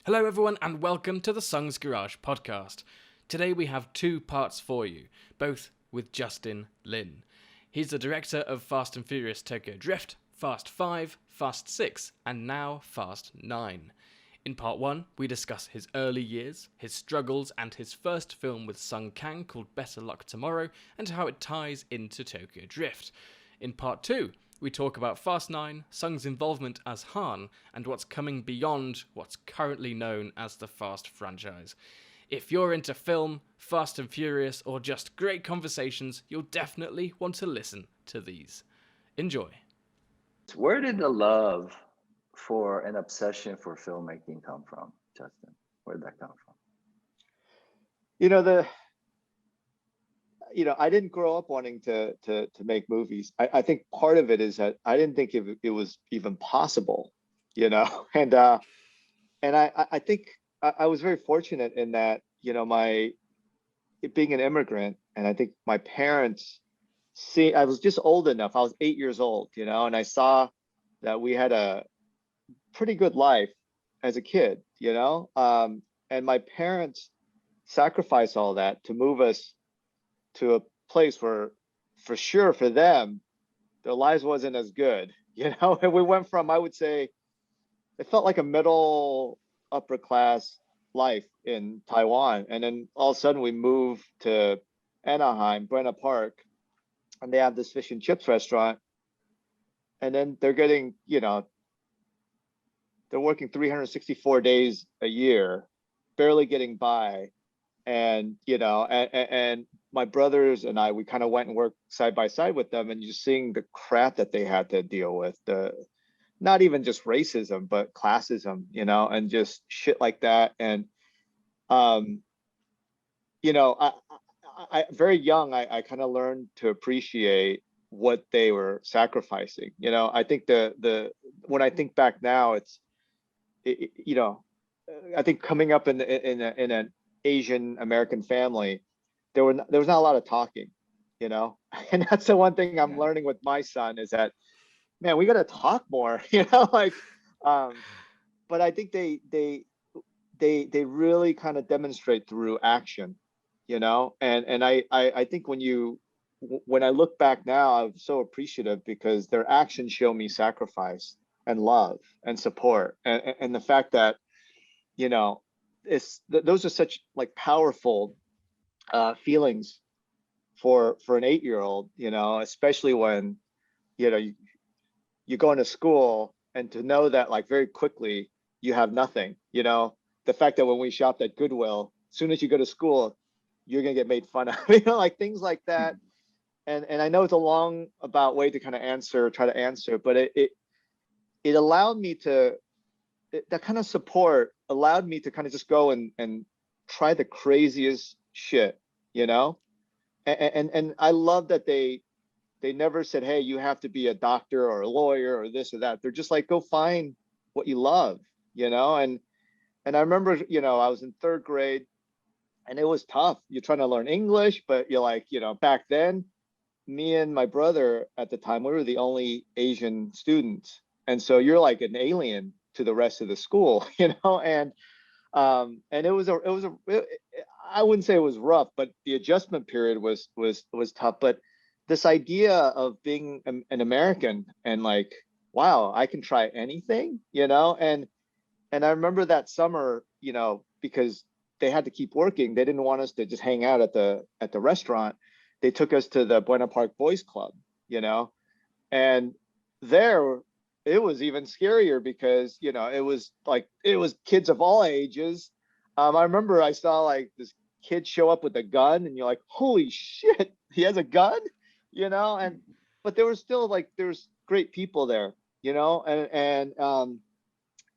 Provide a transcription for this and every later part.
Hello, everyone, and welcome to the Sung's Garage podcast. Today we have two parts for you, both with Justin Lin. He's the director of Fast and Furious Tokyo Drift, Fast 5, Fast 6, and now Fast 9. In part 1, we discuss his early years, his struggles, and his first film with Sung Kang called Better Luck Tomorrow, and how it ties into Tokyo Drift. In part 2, we talk about Fast 9, Sung's involvement as Han, and what's coming beyond what's currently known as the Fast franchise. If you're into film, Fast and Furious, or just great conversations, you'll definitely want to listen to these. Enjoy. Where did the love for an obsession for filmmaking come from, Justin? Where did that come from? I didn't grow up wanting to make movies. I think part of it is that I didn't think it was even possible, and I think I was very fortunate in that, my being an immigrant, and I think my parents I was just old enough. I was 8 years old, and I saw that we had a pretty good life as a kid, and my parents sacrificed all that to move us to a place where, for sure, for them, their lives wasn't as good, and we went from, I would say, it felt like a middle upper class life in Taiwan, and then all of a sudden we moved to Anaheim, Brenna Park, and they have this fish and chips restaurant, and then they're getting, they're working 364 days a year, barely getting by, and and my brothers and I, we kind of went and worked side by side with them, and just seeing the crap that they had to deal with, not even just racism, but classism, and just shit like that. And, I very young, I kind of learned to appreciate what they were sacrificing. I think when I think back now, I think coming up in an Asian American family, there was not a lot of talking, and that's the one thing I'm learning with my son, is that, man, we got to talk more, but I think they really kind of demonstrate through action, and I think when I look back now, I'm so appreciative because their actions show me sacrifice and love and support, and the fact that, those are such like powerful feelings for an 8-year-old, especially when, you go into school, and to know that, like, very quickly you have nothing, the fact that when we shopped at Goodwill, as soon as you go to school, you're gonna get made fun of, like things like that. And I know it's a long about way to kind of try to answer, but it allowed me to, that kind of support allowed me to kind of just go and try the craziest shit, and I love that they never said, hey, you have to be a doctor or a lawyer or this or that. They're just like, go find what you love, and I remember, I was in 3rd grade, and it was tough. You're trying to learn English, but you're like, back then, me and my brother at the time, we were the only Asian students, and so you're like an alien to the rest of the school, and I wouldn't say it was rough, but the adjustment period was tough. But this idea of being an American, and like, wow, I can try anything, and I remember that summer, because they had to keep working, they didn't want us to just hang out at the restaurant. They took us to the Buena Park Boys Club, and there it was even scarier because, it was kids of all ages. I remember I saw like this kid show up with a gun, and you're like, holy shit, he has a gun, and but there was still like, there's great people there, and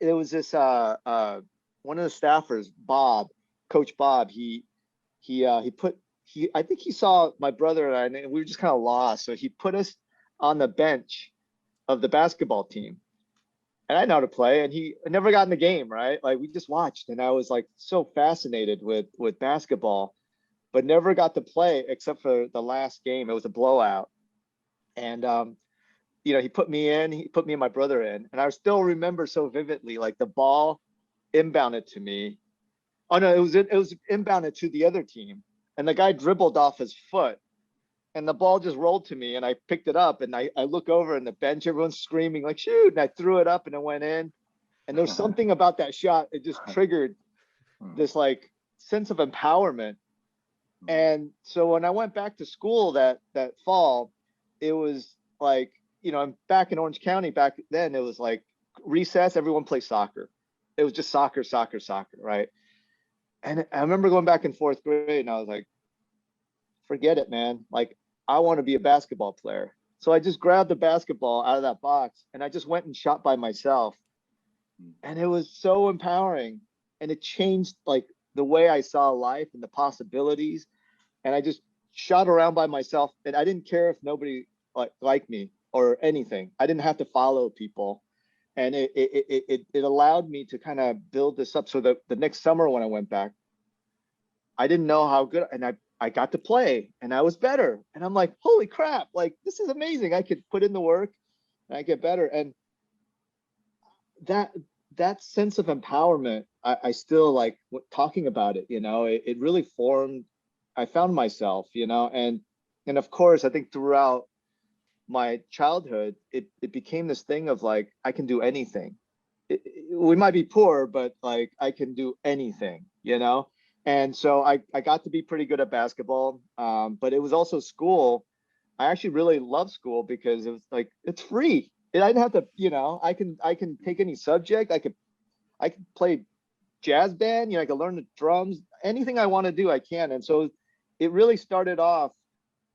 it was this one of the staffers, Coach Bob, I think he saw my brother and I, and we were just kind of lost, so he put us on the bench of the basketball team, and I know how to play, and he never got in the game, right? Like, we just watched, and I was like so fascinated with basketball, but never got to play except for the last game. It was a blowout, and he put me and my brother in, and I still remember so vividly, like, the ball inbounded to me. Oh no, it was inbounded to the other team, and the guy dribbled off his foot, and the ball just rolled to me, and I picked it up, and I look over, and the bench, everyone's screaming like shoot, and I threw it up, and it went in. And there's something about that shot, it just triggered this like sense of empowerment. And so when I went back to school that fall, it was like, I'm back in Orange County. Back then, it was like recess, everyone plays soccer. It was just soccer, soccer, soccer, right? And I remember going back in fourth grade, and I was like, forget it, man. Like, I want to be a basketball player. So I just grabbed the basketball out of that box, and I just went and shot by myself. And it was so empowering, and it changed like the way I saw life and the possibilities. And I just shot around by myself, and I didn't care if nobody liked me or anything. I didn't have to follow people. And it allowed me to kind of build this up. So the next summer when I went back, I didn't know how good, and I got to play, and I was better. And I'm like, holy crap, like this is amazing. I could put in the work and I get better. And that sense of empowerment, I still like talking about it, it really formed, I found myself, and of course, I think throughout my childhood, it became this thing of like, I can do anything. We might be poor, but like I can do anything, And so I got to be pretty good at basketball, but it was also school. I actually really love school because it was like, it's free. I didn't have to, I can take any subject. I could play jazz band, I could learn the drums, anything I want to do, I can. And so it really started off,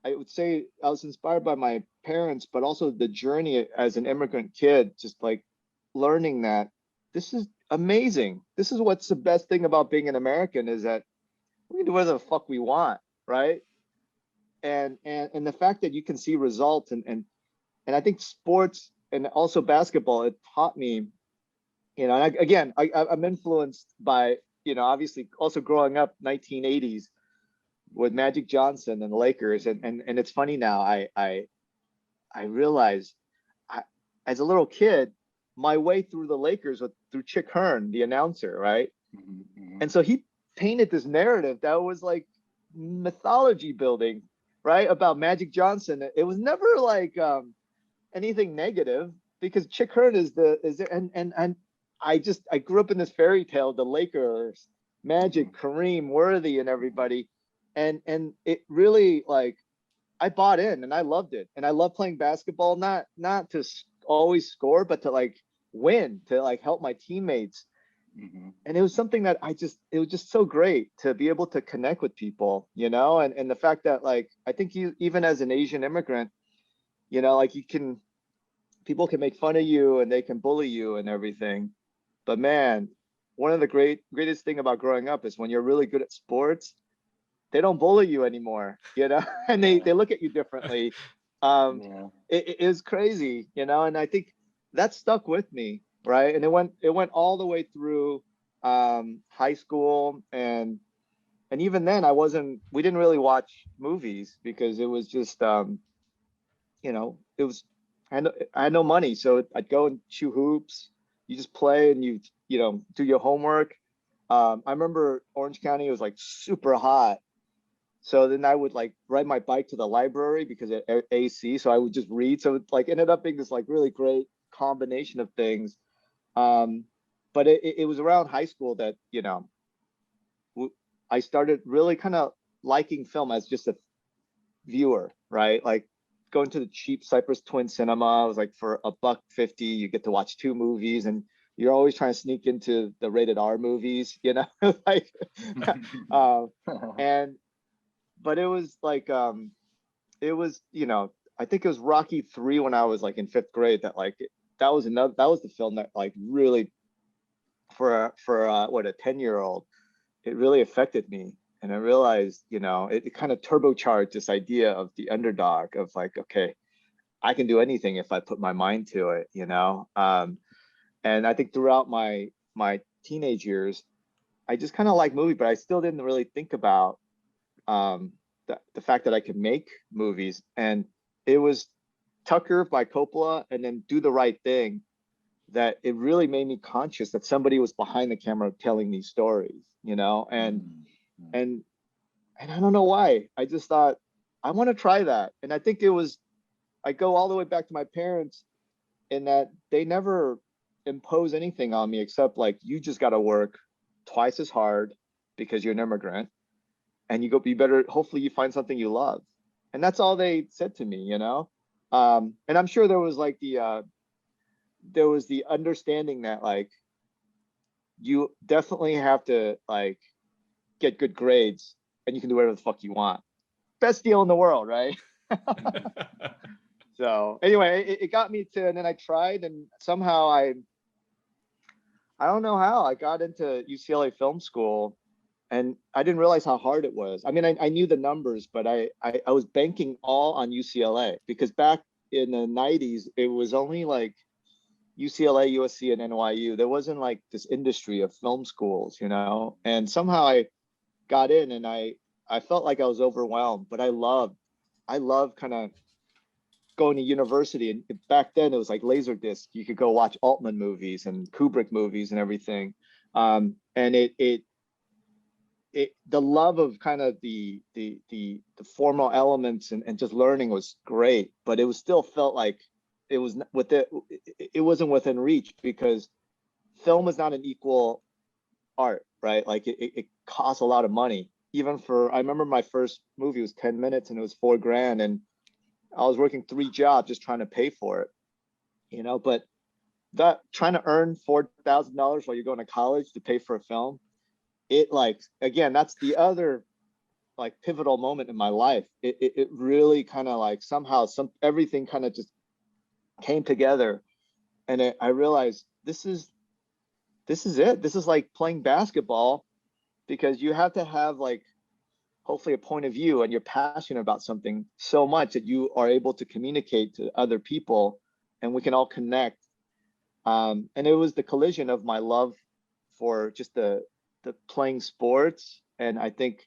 I would say I was inspired by my parents, but also the journey as an immigrant kid, just like learning that this is amazing. This is what's the best thing about being an American, is that we can do whatever the fuck we want, right? And the fact that you can see results, and I think sports and also basketball, it taught me, and I'm influenced by, obviously also growing up 1980s with Magic Johnson and the Lakers. And it's funny now, I realize as a little kid, my way through the Lakers was through Chick Hearn, the announcer, right? And so he painted this narrative that was like mythology building, right? About Magic Johnson. It was never like anything negative, because Chick Hearn is there, and I grew up in this fairy tale, the Lakers, Magic, Kareem, Worthy, and everybody. And it really, like, I bought in and I loved it. And I love playing basketball, not to always score, but to like win, to like help my teammates. And it was something that it was just so great to be able to connect with people, and the fact that, like, I think even as an Asian immigrant, like people can make fun of you and they can bully you and everything. But man, one of the greatest thing about growing up is when you're really good at sports, they don't bully you anymore, and they look at you differently. It is crazy, and I think that stuck with me, right? And it went all the way through high school, and even then we didn't really watch movies because it was just it was, I had no money, so I'd go and shoot hoops. You just play and you do your homework. I remember Orange County was like super hot, so then I would like ride my bike to the library because it AC, so I would just read. So it like ended up being this like really great combination of things. But it was around high school that I started really kind of liking film as just a viewer, right? Like going to the cheap Cypress Twin cinema. It was like for $1.50, you get to watch 2 movies, and you're always trying to sneak into the rated R movies, like, but it was like, it was, I think it was Rocky 3 when I was like in 5th grade that like, that was the film that like really for what, a 10-year-old, it really affected me. And I realized, it kind of turbocharged this idea of the underdog, of like, okay, I can do anything if I put my mind to it, and I think throughout my teenage years, I just kind of like movie, but I still didn't really think about the fact that I could make movies. And it was Tucker by Coppola and then Do the Right Thing that it really made me conscious that somebody was behind the camera telling these stories, Mm. and and I don't know why. I just thought I want to try that. And I think it was, I go all the way back to my parents in that they never impose anything on me except like, you just got to work twice as hard because you're an immigrant, and you better, hopefully you find something you love. And that's all they said to me. And I'm sure there was like there was the understanding that like, you definitely have to like get good grades and you can do whatever the fuck you want. Best deal in the world, right? So anyway, it got me to, and then I tried, and somehow I don't know how I got into UCLA Film School, and I didn't realize how hard it was. I mean, I knew the numbers, but I was banking all on UCLA, because back in the 90s, it was only like UCLA, USC, and NYU. There wasn't like this industry of film schools. And somehow I got in, and I felt like I was overwhelmed, but I love kind of going to university. And back then it was like Laserdisc. You could go watch Altman movies and Kubrick movies and everything. And the love of kind of the formal elements and just learning was great, but it was still felt like it was with it wasn't within reach, because film is not an equal art, right? Like it costs a lot of money. Even for, I remember my first movie was 10 minutes and it was $4,000, and I was working 3 jobs just trying to pay for it. But that, trying to earn $4,000 while you're going to college to pay for a film, it, like, again, that's the other like pivotal moment in my life. It really kind of like, somehow everything kind of just came together, and I realized this is it. This is like playing basketball, because you have to have like, hopefully, a point of view, and you're passionate about something so much that you are able to communicate to other people, and we can all connect. And it was the collision of my love for just the playing sports, and I think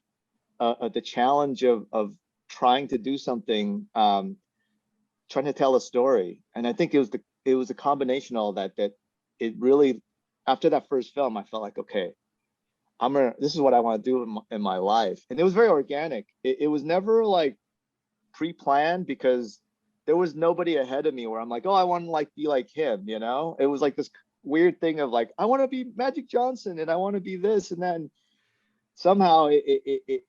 the challenge of trying to do something, trying to tell a story. And I think it was a combination of all that it really, after that first film, I felt like, okay, this is what I want to do in my life. And it was very organic. It was never like pre-planned, because there was nobody ahead of me where I'm like, oh, I want to like be like him. It was like this weird thing of like, I want to be Magic Johnson, and I want to be this and that. And somehow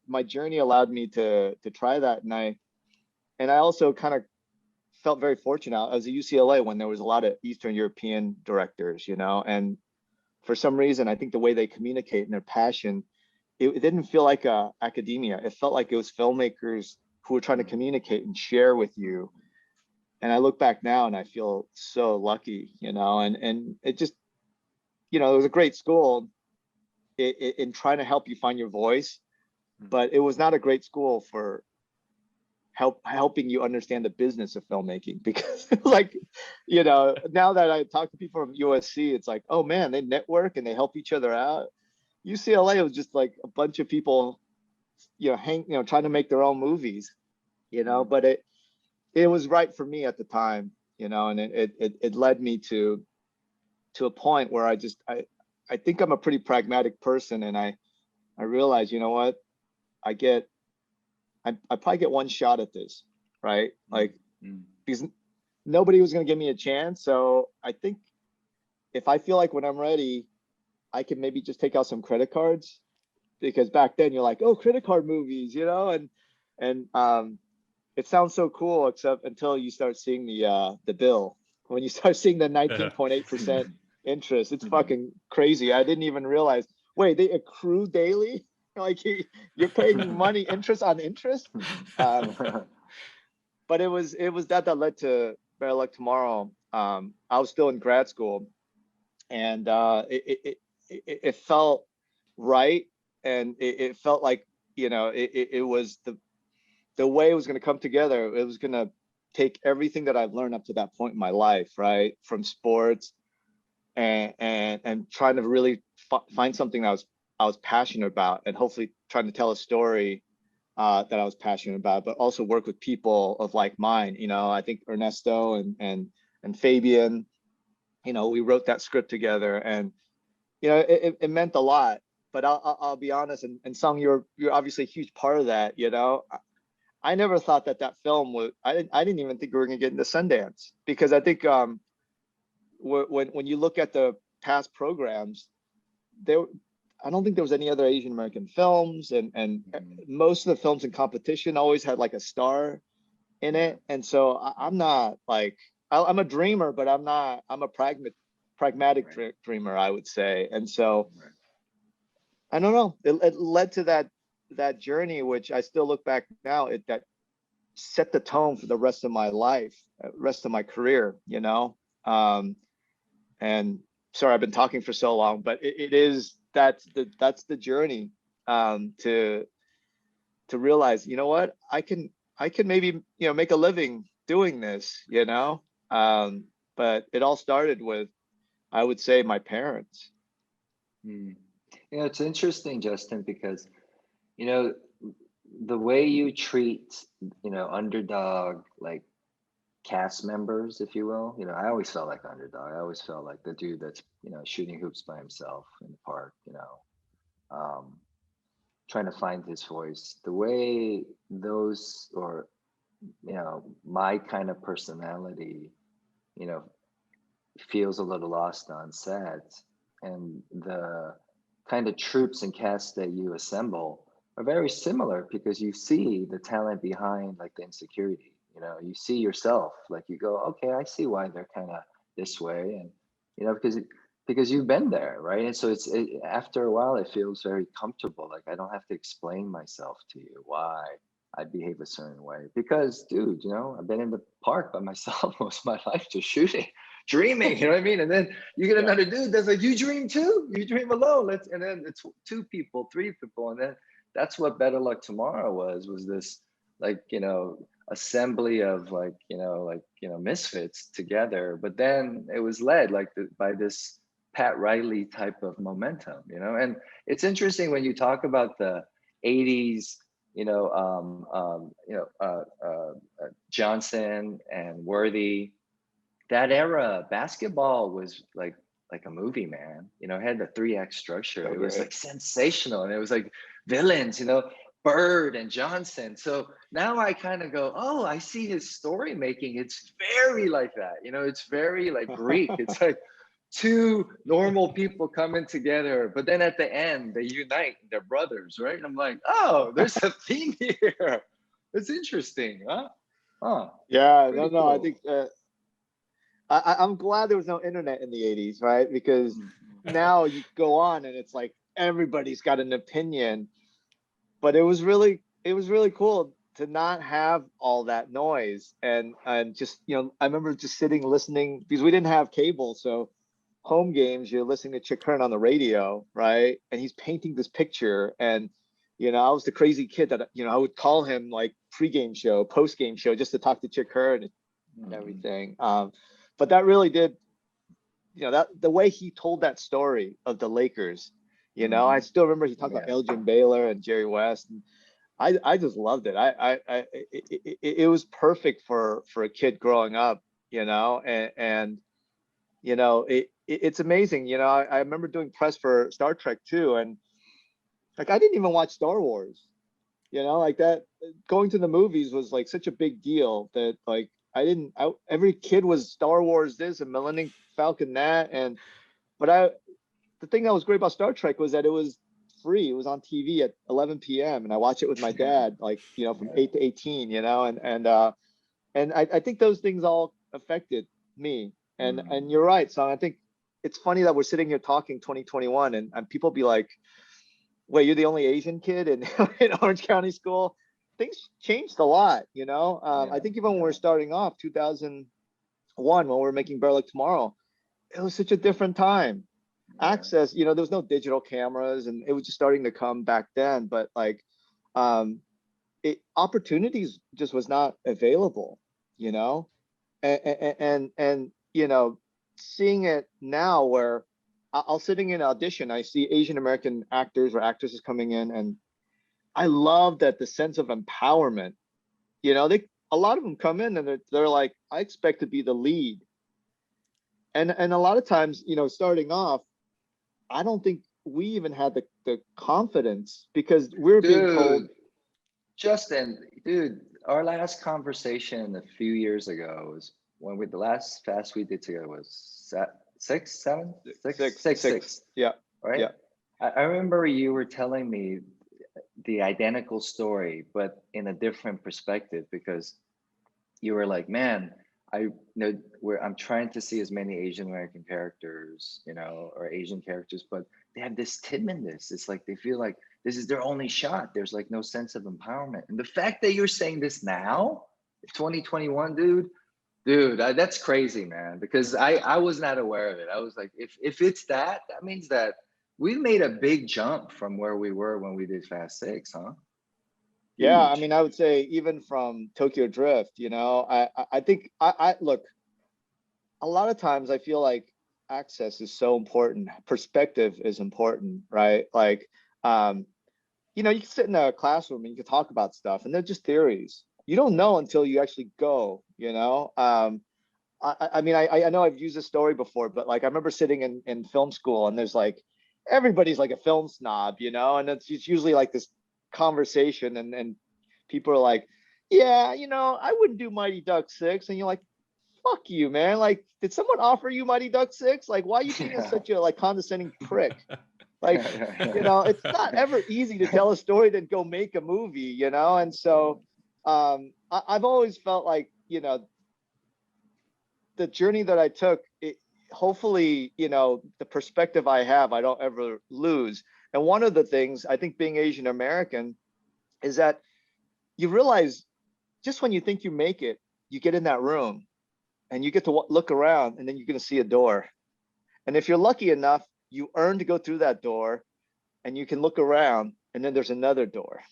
my journey allowed me to try that. And I also kind of felt very fortunate. I was at UCLA when there was a lot of Eastern European directors. And for some reason, I think the way they communicate and their passion, it didn't feel like academia. It felt like it was filmmakers who were trying to communicate and share with you. And I look back now and I feel so lucky. And it just, it was a great school in trying to help you find your voice, but it was not a great school for helping you understand the business of filmmaking. Because like, now that I talk to people from USC, it's like, oh man, they network and they help each other out. UCLA was just like a bunch of people, trying to make their own movies. But it was right for me at the time. And it led me to a point where I think I'm a pretty pragmatic person, and I realized, you know what, I probably get one shot at this, right? Like, because nobody was going to give me a chance. So I think if I feel like when I'm ready, I can maybe just take out some credit cards, because back then you're like, oh, credit card movies. And it sounds so cool, except until you start seeing the bill. When you start seeing the 19.8% interest, it's fucking crazy. I didn't even realize, wait, they accrue daily? Like, you're paying money, interest on interest. But it was that led to Better Luck Tomorrow. I was still in grad school, and it felt right, and it felt like, it was the way it was going to come together. It was going to take everything that I've learned up to that point in my life, right, from sports, and trying to really find something that I was passionate about, and hopefully trying to tell a story that I was passionate about, but also work with people of like mind. I think Ernesto and Fabian, we wrote that script together, and it meant a lot. But I'll be honest, and Sung, you're obviously a huge part of that. I never thought that film would. I didn't even think we were gonna get into Sundance, because I think when you look at the past programs, there I don't think there was any other Asian American films, and most of the films in competition always had like a star in it. And so I'm not like I'm a dreamer, but I'm a pragmatic dreamer, I would say. And so I don't know. It led to that journey, which I still look back now. That set the tone for the rest of my life, rest of my career. And sorry, I've been talking for so long, but that's the journey, to realize, what, I can maybe make a living doing this. But it all started with, I would say, my parents. It's interesting, Justin, because the way you treat underdog, like, cast members, if you will. I always felt like underdog. I always felt like the dude that's shooting hoops by himself in the park. Um, trying to find his voice. The way those, or my kind of personality, you know, feels a little lost on set, and the kind of troops and casts that you assemble are very similar, because you see the talent behind, like, the insecurity. You see yourself, like, you go, okay, I see why they're kind of this way, and because you've been there, right? And so after a while, it feels very comfortable. Like, I don't have to explain myself to you why I behave a certain way, because, dude, I've been in the park by myself most of my life, just shooting, dreaming, you know what I mean? And then you get another dude that's like, you dream too? You dream alone? And then it's two people, three people. And then that's what Better Luck Tomorrow was this, like, assembly of, like, misfits together. But then it was led, like, by this Pat Riley type of momentum, and it's interesting when you talk about the 80s, Johnson and Worthy. That era, basketball was like a movie, man. It had the 3 act structure. So it was great. like sensational, and it was like villains, Bird and Johnson. So now I kind of go, oh, I see his story making. It's very like that, it's very like Greek. It's like two normal people coming together, but then at the end they unite, they're brothers, right? And I'm like, oh, there's a theme here. It's interesting, huh? Yeah, Pretty no, I cool. think I'm glad there was no internet in the 80s, right? Because now you go on and it's like everybody's got an opinion. But it was really cool to not have all that noise, and just, I remember just sitting listening, because we didn't have cable. So home games, you're listening to Chick Hearn on the radio, right? And he's painting this picture, and I was the crazy kid that I would call him, like, pregame show, postgame show, just to talk to Chick Hearn and everything. But that really did, that the way he told that story of the Lakers, I still remember he talked about Elgin Baylor and Jerry West, and I just loved it. It was perfect for a kid growing up, and it's amazing. I remember doing press for Star Trek too, and, like, I didn't even watch Star Wars, like that. Going to the movies was like such a big deal that, like, every kid was Star Wars this and Millennium Falcon that, but the thing that was great about Star Trek was that it was free. It was on TV at 11 p.m. and I watched it with my dad, like, from 8 to 18, and I think those things all affected me. And you're right. So I think it's funny that we're sitting here talking 2021, and people be like, wait, you're the only Asian kid in, in Orange County school? Things changed a lot, I think even when we're starting off 2001, when we're making Better Luck Tomorrow, it was such a different time. Access, there was no digital cameras, and it was just starting to come back then, but, like, opportunities just was not available, and seeing it now, where I'll sitting in an audition, I see Asian American actors or actresses coming in, and I love that, the sense of empowerment. A lot of them come in and they're like, I expect to be the lead. And a lot of times, starting off, I don't think we even had the confidence because we're being told. Dude, Justin, dude, our last conversation a few years ago was when the last fast we did together was six, seven, Six, six, six. six, Yeah, right? yeah, I remember you were telling me the identical story, but in a different perspective because you were like, man, I know where I'm trying to see as many Asian American characters, or Asian characters, but they have this timidness. It's like they feel like this is their only shot. There's like no sense of empowerment. And the fact that you're saying this now, 2021, dude, that's crazy, man. Because I was not aware of it. I was like, if it's that means that we made a big jump from where we were when we did Fast Six, huh? yeah. I Huge. mean, I would say even from Tokyo Drift, I think I look. A lot of times, I feel like access is so important. Perspective is important, right? Like, um, you can sit in a classroom and you can talk about stuff, and they're just theories. You don't know until you actually go. I mean, I know I've used this story before, but like I remember sitting in film school, and there's like everybody's like a film snob, and it's usually like this conversation, and people are like, yeah, I wouldn't do Mighty Duck 6, and you're like, fuck you, man. Like, did someone offer you Mighty Duck 6? Like, why are you being Yeah. such a like condescending prick? Like, Yeah. it's not ever easy to tell a story then go make a movie. And so I've always felt like, the journey that I took, hopefully, the perspective I have, I don't ever lose. And one of the things I think being Asian American is that you realize just when you think you make it, you get in that room and you get to look around, and then you're going to see a door. And if you're lucky enough, you earn to go through that door, and you can look around, and then there's another door,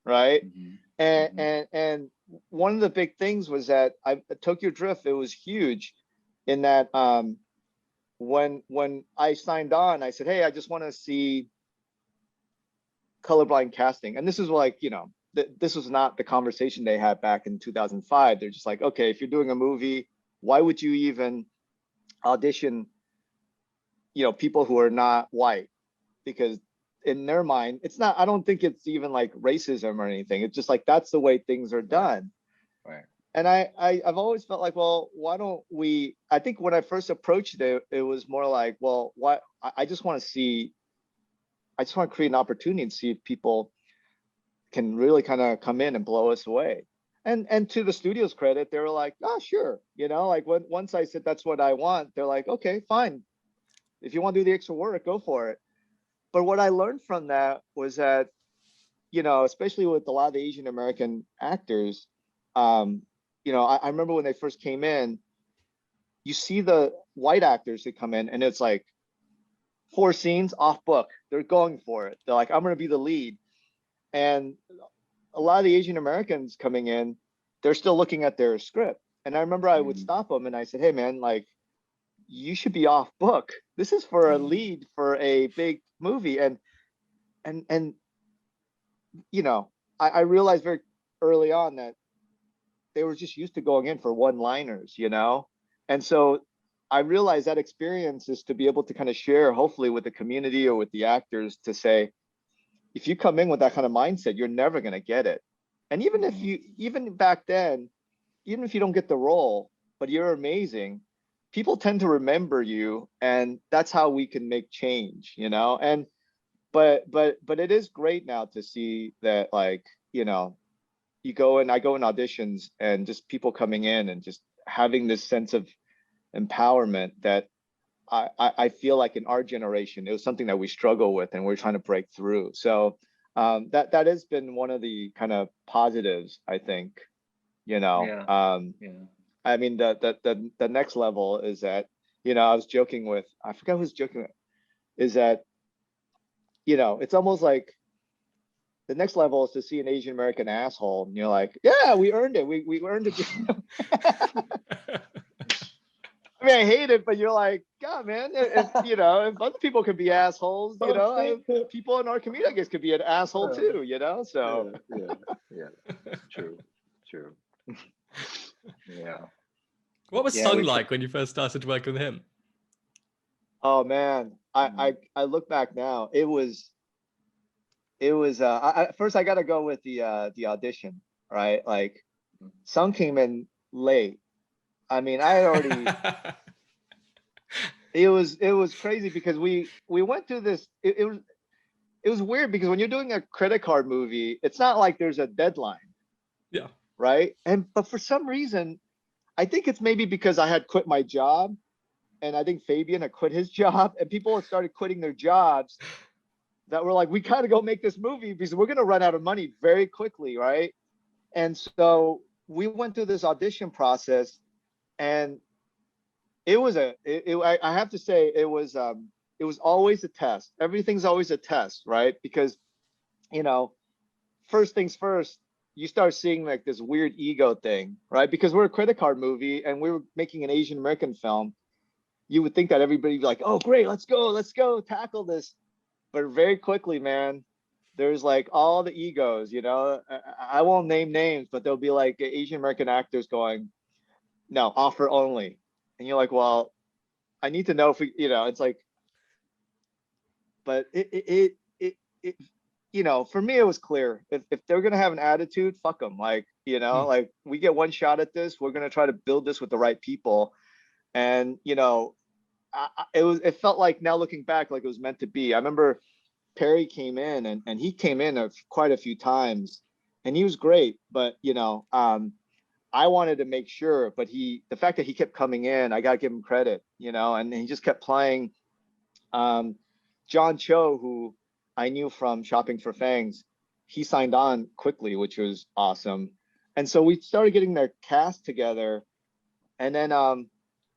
right? Mhm. And Mhm. and one of the big things was that Tokyo Drift, it was huge in that when I signed on, I said, hey, I just want to see colorblind casting. And this is like, this was not the conversation they had back in 2005. They're just like, okay, if you're doing a movie, why would you even audition, people who are not white? Because in their mind, it's not, I don't think it's even like racism or anything. It's just like, that's the way things are Right. done. Right. And I've always felt like, well, why don't we, I think when I first approached it, it was more like, well, why, I just want to see, I just want to create an opportunity and see if people can really kind of come in and blow us away. And to the studio's credit, they were like, oh, sure. Like once I said, that's what I want, they're like, okay, fine. If you want to do the extra work, go for it. But what I learned from that was that, especially with a lot of the Asian American actors, I remember when they first came in, you see the white actors that come in, and it's like 4 scenes off book. They're going for it. They're like, I'm going to be the lead. And a lot of the Asian Americans coming in, they're still looking at their script. And I remember I would Mm. stop them and I said, hey, man, like, you should be off book. This is for a Mm. lead for a big movie. And I realized very early on that they were just used to going in for one-liners. And so I realized that experience is to be able to kind of share, hopefully, with the community or with the actors to say, if you come in with that kind of mindset, you're never going to get it. And even back then, even if you don't get the role, but you're amazing, people tend to remember you, and that's how we can make change. And but it is great now to see that, like, I go in auditions, and just people coming in and just having this sense of empowerment that I feel like in our generation, it was something that we struggle with and we're trying to break through. So that has been one of the kind of positives, I think. You know, Yeah. um, Yeah. I mean, the next level is that, I was joking with, I forgot who was joking with, is that, it's almost like the next level is to see an Asian American asshole, and you're like, yeah, we earned it. We earned it. I mean, I hate it, but you're like, God, man, if other people could be assholes, people in our community, I guess, could be an asshole too. So Yeah. Yeah. True. True. Yeah. What was Yeah. Sung like when you first started working with him? Oh man, I look back now. It was first I got to go with the audition, right? Like Sung came in late. I mean, I had already. It was crazy because we went through this. It was weird because when you're doing a credit card movie, it's not like there's a deadline, Yeah. right? But for some reason, I think it's maybe because I had quit my job, and I think Fabian had quit his job, and people had started quitting their jobs that were like, we gotta go make this movie because we're gonna run out of money very quickly, right? And so we went through this audition process, and I have to say it was always a test. Everything's always a test, right? Because you know, first things first, you start seeing like this weird ego thing, right? Because we're a credit card movie and we were making an Asian American film. You would think that everybody would be like, oh great, let's go tackle this. But very quickly, man, there's like all the egos, you know. I won't name names, but there'll be like Asian American actors going, no, offer only. And you're like, well, I need to know if we, it's like, but it for me, it was clear. If they're gonna have an attitude, fuck them. Like, Hmm. like we get one shot at this. We're gonna try to build this with the right people. And it felt like now looking back, like it was meant to be. I remember Perry came in and he came in quite a few times, and he was great. But I wanted to make sure. But the fact that he kept coming in, I gotta give him credit. And he just kept playing. Um, John Cho, who I knew from Shopping for Fangs, he signed on quickly, which was awesome. And so we started getting their cast together. And then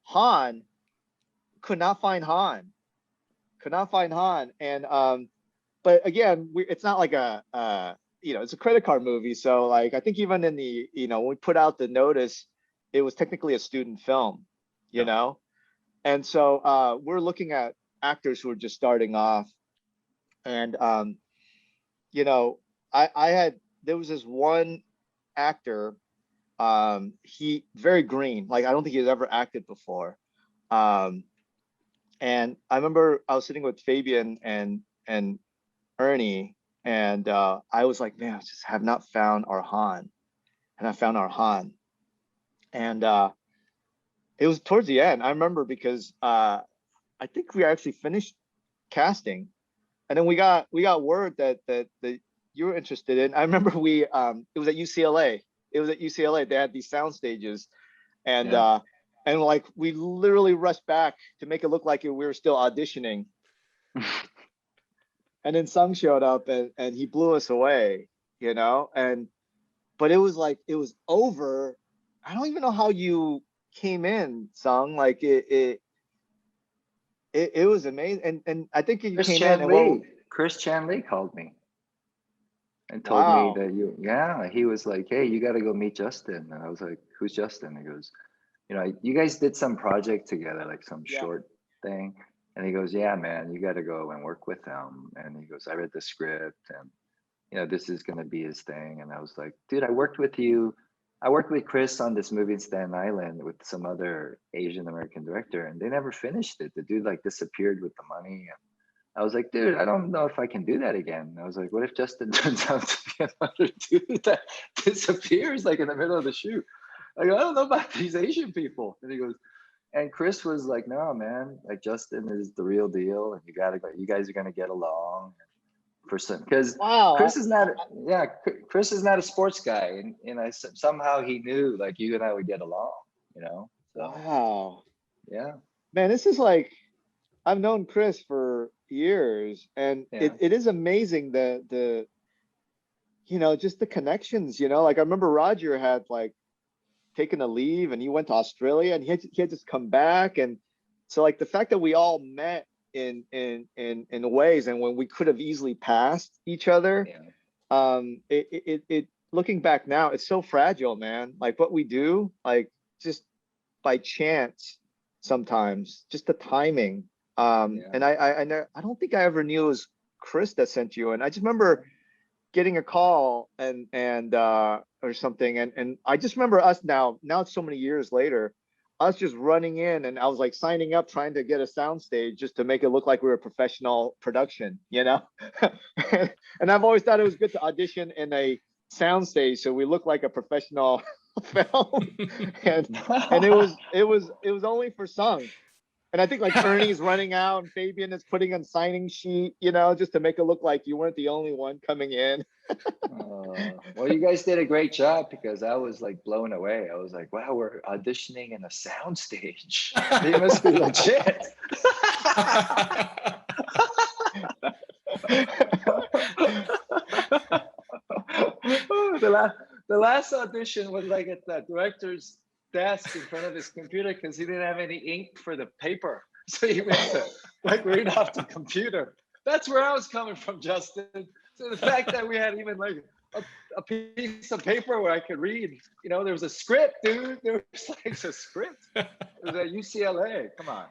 Han could not find Han, could not find Han. And but again, it's not like it's a credit card movie. So like I think even in the when we put out the notice, it was technically a student film, you Yeah. know. And so we're looking at actors who are just starting off. And you know, I had there was this one actor, he very green, like I don't think he's ever acted before. Um, and I remember I was sitting with Fabian and Ernie, and I was like, man, I just have not found our Han, and I found our Han, and it was towards the end. I remember because I think we actually finished casting, and then we got word that you were interested in. I remember it was at UCLA. It was at UCLA. They had these sound stages, and Yeah. uh, and like we literally rushed back to make it look like we were still auditioning. And then Sung showed up and he blew us away, And but it was like it was over. I don't even know how you came in, Sung. Like it was amazing. And I think you Chris came in Chan and well, Lee. Chris Chan Lee called me and told me wow. that yeah, he was like, hey, you got to go meet Justin. And I was like, who's Justin? He goes, you guys did some project together, like some Yeah. short thing. And he goes, yeah, man, you got to go and work with him. And he goes, I read the script and, this is going to be his thing. And I was like, dude, I worked with you. I worked with Chris on this movie in Staten Island with some other Asian American director, and they never finished it. The dude like disappeared with the money. And I was like, dude, I don't know if I can do that again. I was like, what if Justin turns out to be another dude that disappears like in the middle of the shoot? Like, I don't know about these Asian people. And he goes, and Chris was like, no, man, like Justin is the real deal, and you guys are gonna get along for some, because Wow. Chris is not, yeah, Chris is not a sports guy, and somehow he knew like you and I would get along, So Wow. yeah, Man, this is like I've known Chris for years, and yeah, it is amazing just the connections, like I remember Roger had like taken a leave and he went to Australia and he had just come back. And so like the fact that we all met in ways and when we could have easily passed each other, yeah, it looking back now, it's so fragile, man. Like what we do, like just by chance sometimes, just the timing. yeah. And I don't think I ever knew it was Chris that sent you. And I just remember getting a call and or something. And I just remember us now it's so many years later. us just running in, and I was like signing up, trying to get a sound stage just to make it look like we were a professional production, you know? And I've always thought it was good to audition in a sound stage so we look like a professional film. And it was only for Sung. And I think like Ernie's running out and Fabian is putting on signing sheet, you know, just to make it look like you weren't the only one coming in. Well, you guys did a great job because I was like blown away. I was like, wow, we're auditioning in a sound stage. They must be legit. The last audition was like at the director's desk in front of his computer because he didn't have any ink for the paper. So he went to like read off the computer. That's where I was coming from, Justin. So the fact that we had even like a piece of paper where I could read, you know, there was a script, dude. There was like a script. It was at UCLA. Come on.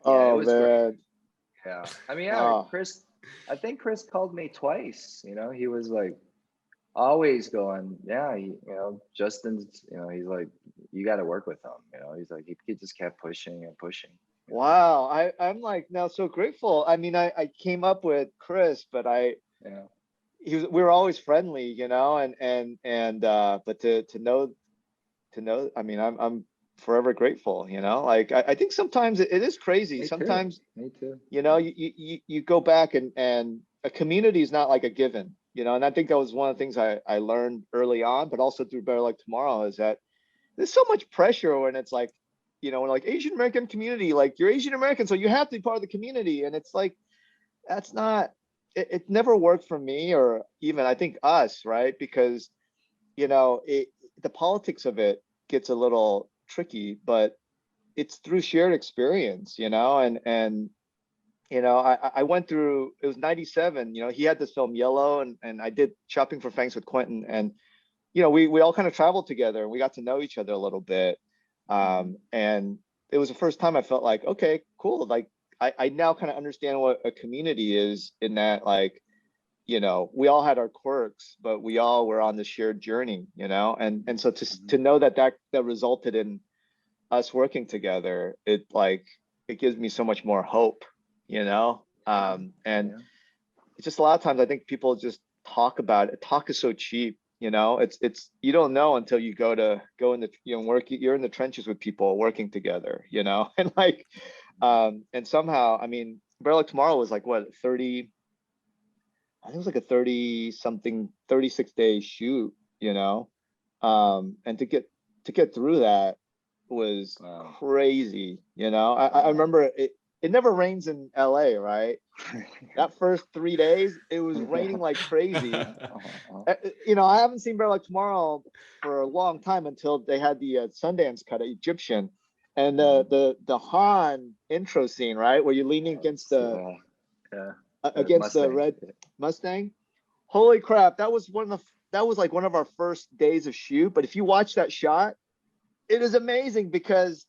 Yeah, Oh it was man. great. Yeah. I mean, yeah, Oh. Chris, I think Chris called me twice. You know, he was like always going, yeah, you know, Justin's, you know, he's like, you got to work with him. You know, he's like, he just kept pushing and pushing. Wow. I'm like now so grateful. I mean, I came up with Chris, but Yeah. we were always friendly, you know, but to know, I mean, I'm forever grateful, you know, like I think sometimes it is crazy. Me Sometimes, too. Me too. you know, you go back and a community is not like a given, you know, and I think that was one of the things I learned early on, but also through Better Luck Tomorrow is that there's so much pressure when it's like, you know, when like Asian American community, like you're Asian American, so you have to be part of the community. And it's like, that's not, it never worked for me or even I think us, right? Because, you know, the politics of it gets a little tricky, but it's through shared experience, you know, and you know, I went through, it was 97, you know, he had this film Yellow and I did Shopping for Fangs with Quentin. And, you know, we all kind of traveled together and we got to know each other a little bit. And it was the first time I felt like, okay, cool. Like I now kind of understand what a community is in that, like, you know, we all had our quirks, but we all were on the shared journey, you know? And so to know that resulted in us working together, it gives me so much more hope, you know? And it's just a lot of times I think people just talk about it. Talk is so cheap, you know, it's you don't know until you go in the, you know, work, you're in the trenches with people working together, you know, and like, and somehow, I mean, Better Luck Tomorrow was like what, 30, I think it was like a 30 something, 36-day shoot, you know, and to get through that was crazy, you know. I remember it never rains in LA, right? That first 3 days, it was raining like crazy. You know, I haven't seen Better Luck Tomorrow for a long time until they had the Sundance cut, Egyptian, and the Han intro scene, right, where you're leaning against the against the red Mustang. Holy crap, that was like one of our first days of shoot. But if you watch that shot, it is amazing because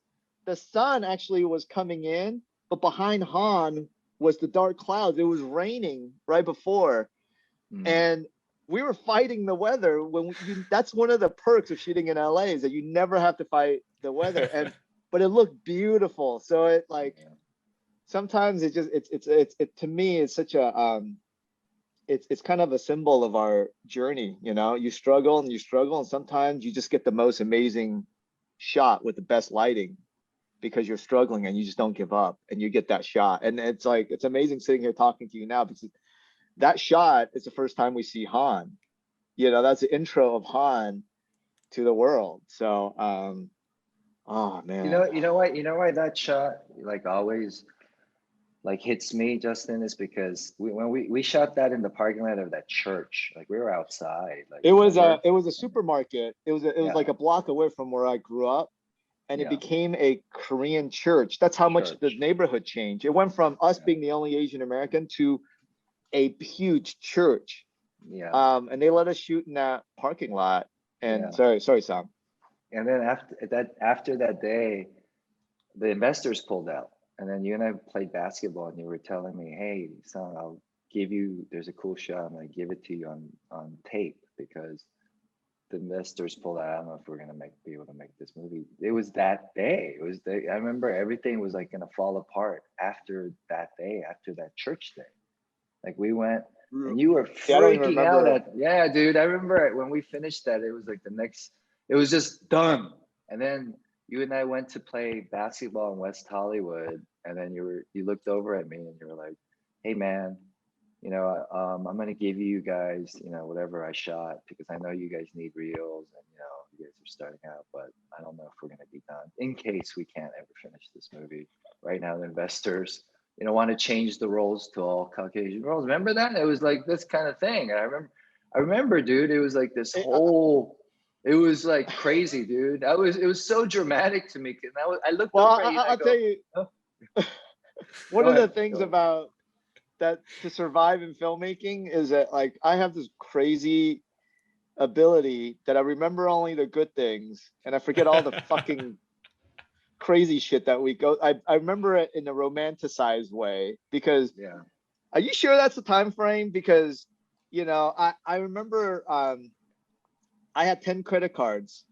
the sun actually was coming in, but behind Han was the dark clouds. It was raining right before, and we were fighting the weather. That's one of the perks of shooting in LA is that you never have to fight the weather, but it looked beautiful. So it like sometimes it just it to me it's such a it's kind of a symbol of our journey. You know, you struggle and sometimes you just get the most amazing shot with the best lighting because you're struggling and you just don't give up and you get that shot. And it's like, it's amazing sitting here talking to you now because that shot is the first time we see Han, you know, that's the intro of Han to the world. So, oh man. You know why that shot like always like hits me, Justin, is because when we shot that in the parking lot of that church, like we were outside. Like it was a supermarket. It was like a block away from where I grew up, and it became a Korean church. That's how much the neighborhood changed. It went from us being the only Asian American to a huge church. And they let us shoot in that parking lot. And sorry, Sam. And then after that day, the investors pulled out. And then you and I played basketball, and you were telling me, "Hey, son, I'll give you. There's a cool shot. I'm gonna give it to you on tape because the investors pulled out. I don't know if we're gonna be able to make this movie. It was that day. It was I remember everything was like gonna fall apart after that day, after that church day. Like we went and you were Yeah, I don't even freaking out remember. at, yeah, dude. I remember it when we finished that, it was like the next, it was just done. And then you and I went to play basketball in West Hollywood. And then you looked over at me and you were like, hey man, you know, I'm gonna give you guys, you know, whatever I shot because I know you guys need reels and you know you guys are starting out, but I don't know if we're gonna be done in case we can't ever finish this movie. Right now, the investors, you know, want to change the roles to all Caucasian roles. Remember that? It was like this kind of thing. I remember, dude. It was like this whole. It was like crazy, dude. It was so dramatic to me. And I looked Well, over at you and I I'll tell go, you, oh, one go of the ahead, things go ahead. about that to survive in filmmaking is that like I have this crazy ability that I remember only the good things and I forget all the fucking crazy shit that we go. I remember it in a romanticized way because Yeah, are you sure that's the time frame? Because you know, I remember I had 10 credit cards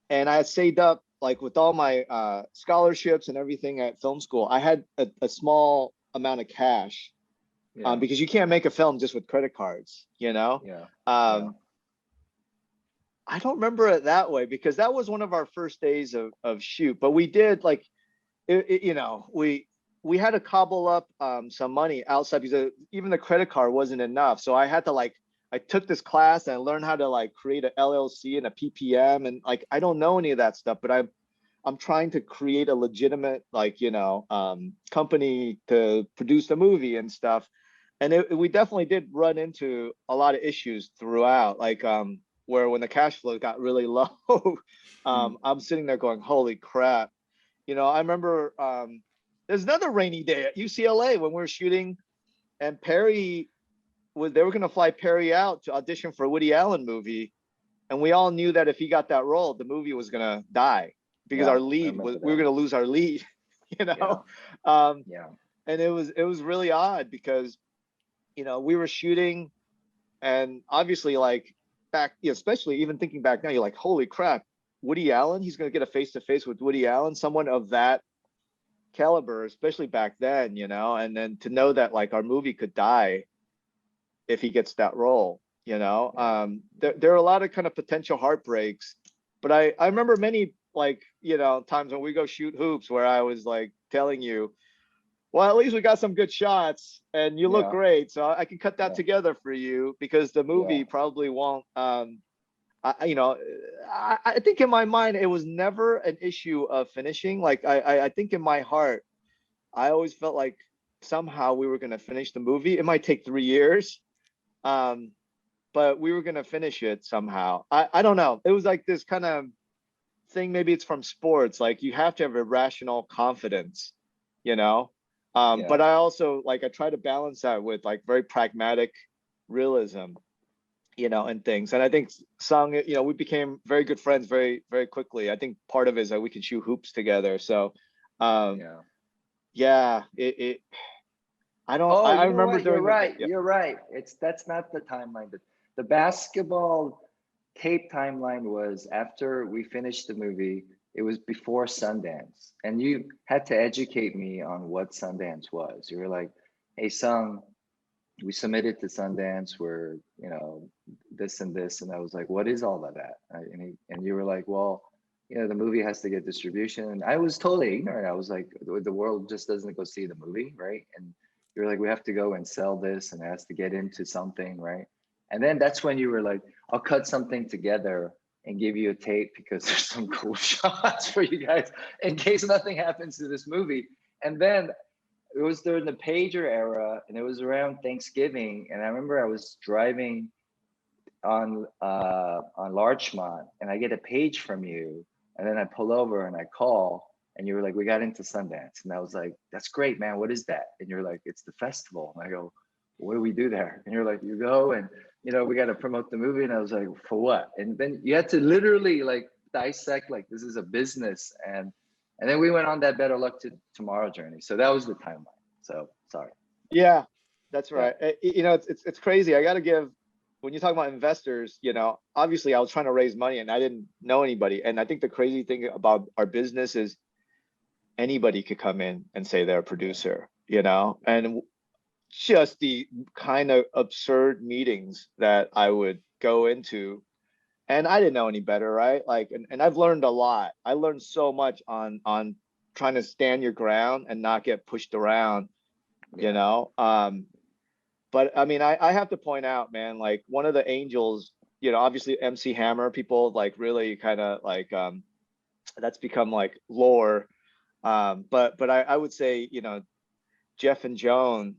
and I had saved up like with all my scholarships and everything at film school. I had a small amount of cash yeah, because you can't make a film just with credit cards, you know? yeah, yeah, Um, I don't remember it that way because that was one of our first days of shoot, but we did like, you know, we had to cobble up some money outside because even the credit card wasn't enough. So I had to like, I took this class and I learned how to like create an LLC and a PPM. And like, I don't know any of that stuff, but I'm trying to create a legitimate, like, you know, company to produce the movie and stuff. And we definitely did run into a lot of issues throughout, like where when the cash flow got really low, mm, I'm sitting there going, holy crap. You know, I remember there's another rainy day at UCLA when we were shooting and Perry they were going to fly Perry out to audition for a Woody Allen movie. And we all knew that if he got that role, the movie was going to die because yeah. our I lead was, remember we were that. going to lose our lead, you Yeah, know? Um, yeah, and it was really odd because, you know, we were shooting and obviously like back, you know, especially even thinking back now, you're like, holy crap, Woody Allen, he's going to get a face to face with Woody Allen, someone of that caliber, especially back then, you know, and then to know that like our movie could die if he gets that role, you know. yeah, There are a lot of kind of potential heartbreaks, but I remember many like, you know, times when we go shoot hoops where I was like telling you, well, at least we got some good shots and you look yeah, great. So I can cut that yeah, together for you because the yeah, movie probably won't, you know, I think in my mind, it was never an issue of finishing. Like I think in my heart, I always felt like somehow we were going to finish the movie. It might take 3 years. Um, but we were going to finish it somehow. I don't know. It was like this kind of thing. Maybe it's from sports. Like you have to have irrational confidence, you know? yeah. But I also like, I try to balance that with like very pragmatic realism, you know, and things. And I think Sung, you know, we became very good friends very, very quickly. I think part of it is that we can shoot hoops together. So, um, Yeah. yeah, Oh, I you know remember what? You're during the, right. yeah, You're right. That's not the timeline. The basketball tape timeline was after we finished the movie. It was before Sundance, and you had to educate me on what Sundance was. You were like, "Hey, Sung, we submitted to Sundance. We're, you know, this and this," and I was like, "What is all of that?" And you were like, "Well, you know, the movie has to get distribution." And I was totally ignorant. I was like, "The world just doesn't go see the movie, right?" And you're like, "We have to go and sell this, and it has to get into something, right?" And then that's when you were like, "I'll cut something together and give you a tape because there's some cool shots for you guys in case nothing happens to this movie." And then it was during the pager era and it was around Thanksgiving. And I remember I was driving on Larchmont and I get a page from you. And then I pull over and I call and you were like, "We got into Sundance." And I was like, "That's great, man. What is that?" And you're like, "It's the festival." And I go, "What do we do there?" And you're like, "You go and, you know, we got to promote the movie." And I was like, "For what?" And then you had to literally like dissect, like, this is a business. And then we went on that Better Luck to Tomorrow journey. So that was the timeline. So sorry. yeah, that's Yeah. right. You know, it's crazy. I got to give when you talk about investors, obviously I was trying to raise money and I didn't know anybody. And I think the crazy thing about our business is anybody could come in and say they're a producer, and just the kind of absurd meetings that I would go into, and I didn't know any better, right? Like, and I've learned a lot. I learned so much on trying to stand your ground and not get pushed around, you know. But I mean, I have to point out, man, like one of the angels, obviously MC Hammer, people like really kind of like that's become like lore. But I would say, Jeff and Joan,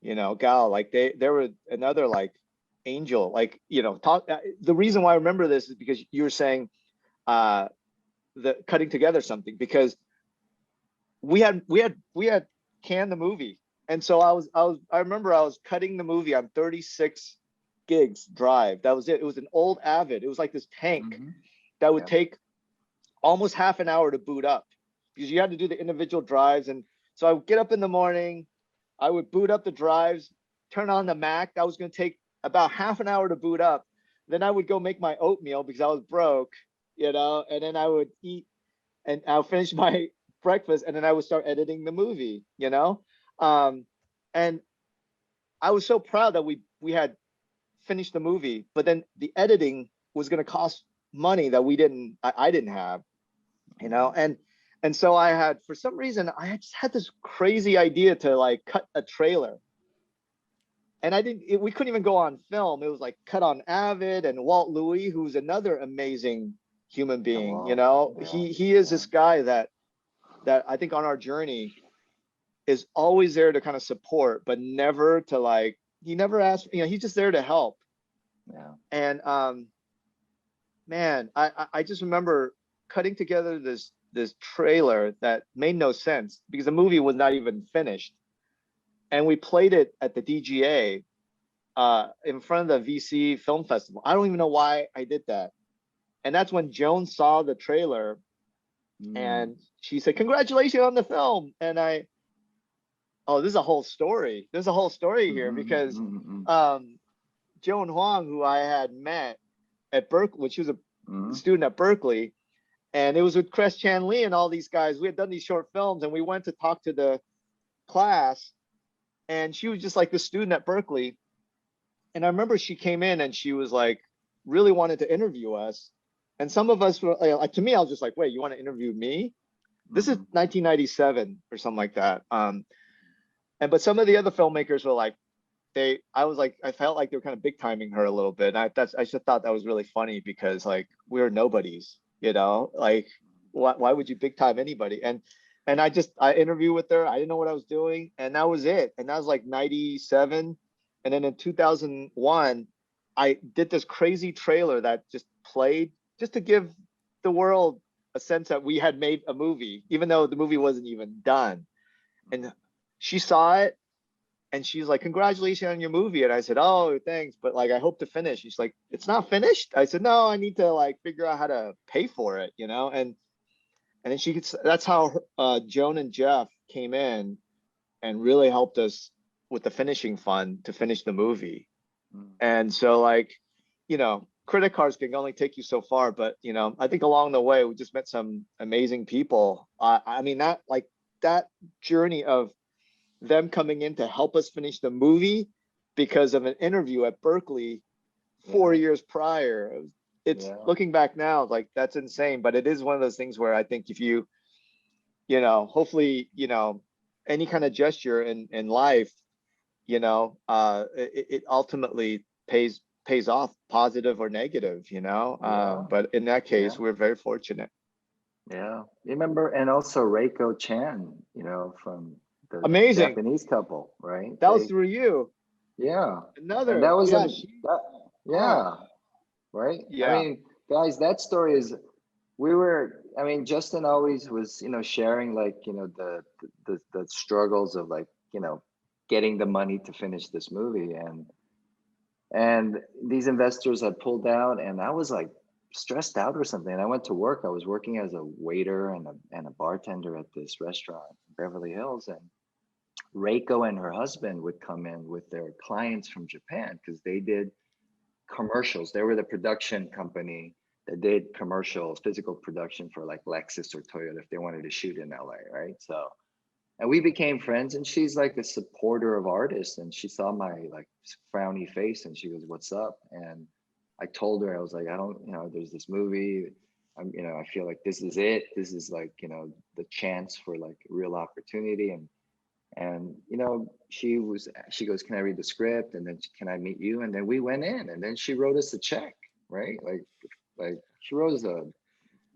Gal, like they were another like angel, like, the reason why I remember this is because you were saying the cutting together something, because we had canned the movie. And so I remember I was cutting the movie on 36 gigs drive. That was it. It was an old Avid. It was like this tank that would take almost half an hour to boot up, because you had to do the individual drives. And so I would get up in the morning, I would boot up the drives, turn on the Mac. That was going to take about half an hour to boot up. Then I would go make my oatmeal because I was broke, and then I would eat and I'll finish my breakfast, and then I would start editing the movie, and I was so proud that we had finished the movie, but then the editing was going to cost money that I didn't have, and so I had, for some reason, I just had this crazy idea to like cut a trailer, and we couldn't even go on film. It was like cut on Avid, and Walt Louis, who's another amazing human being, he is this guy that I think on our journey is always there to kind of support, but never to like, he never asked, he's just there to help. Yeah. And man, I just remember cutting together this trailer that made no sense because the movie was not even finished. And we played it at the DGA in front of the VC Film Festival. I don't even know why I did that. And that's when Joan saw the trailer and she said, "Congratulations on the film." And oh, this is a whole story. There's a whole story here because Joan Huang, who I had met at Berkeley, which was a student at Berkeley, and it was with Chris Chan Lee and all these guys. We had done these short films, and we went to talk to the class, and she was just like the student at Berkeley. And I remember she came in and she was like, really wanted to interview us. And some of us were like, to me, I was just like, wait, you want to interview me? This is 1997 or something like that. But some of the other filmmakers were like, I felt like they were kind of big timing her a little bit. And I just thought that was really funny because like we were nobodies, like why would you big time anybody? And I interviewed with her. I didn't know what I was doing, and that was it. And that was like 97. And then in 2001, I did this crazy trailer that just played just to give the world a sense that we had made a movie, even though the movie wasn't even done. And she saw it and she's like, "Congratulations on your movie." And I said, "Oh, thanks. But like, I hope to finish." She's like, "It's not finished?" I said, "No, I need to like figure out how to pay for it, And then that's how Joan and Jeff came in and really helped us with the finishing fund to finish the movie. And so like, credit cards can only take you so far, but I think along the way we just met some amazing people. I mean that journey of them coming in to help us finish the movie because of an interview at Berkeley 4 years prior. It's looking back now, like that's insane, but it is one of those things where I think if you, hopefully, any kind of gesture in life, it ultimately pays off, positive or negative, but in that case, we're very fortunate. Yeah. Remember, and also Reiko Chan, from the Amazing Japanese couple, right? That was through you. Yeah. Another. And that was yeah. Right. Yeah. I mean, guys, that story is. Justin always was, sharing like, the struggles of like, getting the money to finish this movie, and these investors had pulled out, and I was like stressed out or something. And I went to work. I was working as a waiter and a bartender at this restaurant in Beverly Hills, and Reiko and her husband would come in with their clients from Japan because they did commercials. They were the production company that did commercials, physical production for like Lexus or Toyota if they wanted to shoot in LA, right? So, and we became friends, and she's like a supporter of artists, and she saw my like frowny face and she goes, "What's up?" And I told her, I was like, I don't, there's this movie. I feel like this is it. This is like, the chance for like real opportunity. And she goes, "Can I read the script? And then can I meet you?" And then we went in, and then she wrote us a check, right? Like she wrote us a,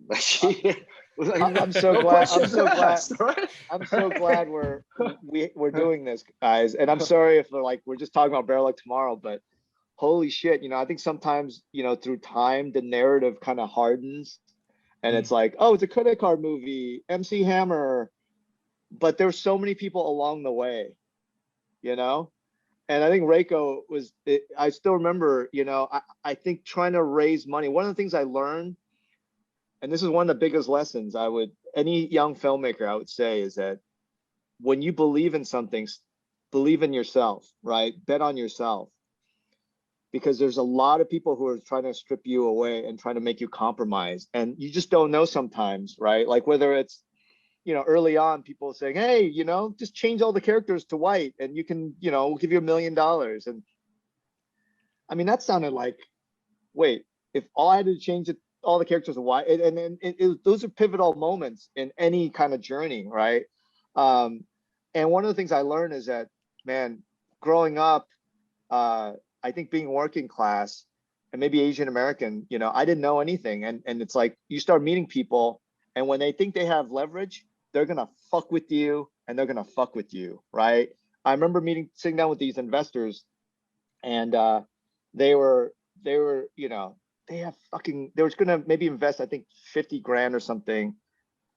like she was like, I'm so no glad. questions asked, right? I'm so glad we're doing this, guys. And I'm sorry if we're just talking about Bear Like Tomorrow, but holy shit, I think sometimes, through time, the narrative kind of hardens, and it's like, oh, it's a credit card movie, MC Hammer, but there's so many people along the way, And I think Reiko I still remember, I think trying to raise money. One of the things I learned, and this is one of the biggest lessons any young filmmaker, I would say, is that when you believe in something, believe in yourself, right? Bet on yourself. Because there's a lot of people who are trying to strip you away and trying to make you compromise. And you just don't know sometimes, right? Like whether it's, early on, people saying, hey, just change all the characters to white and you can, we'll give you $1 million. And I mean, that sounded like, wait, if all I had to change all the characters to white, those are pivotal moments in any kind of journey, right? And one of the things I learned is that, man, growing up, I think being working class and maybe Asian American, I didn't know anything. And it's like you start meeting people, and when they think they have leverage, they're going to fuck with you and they're going to fuck with you, right? I remember sitting down with these investors, and they were, they were going to maybe invest, I think 50 grand or something.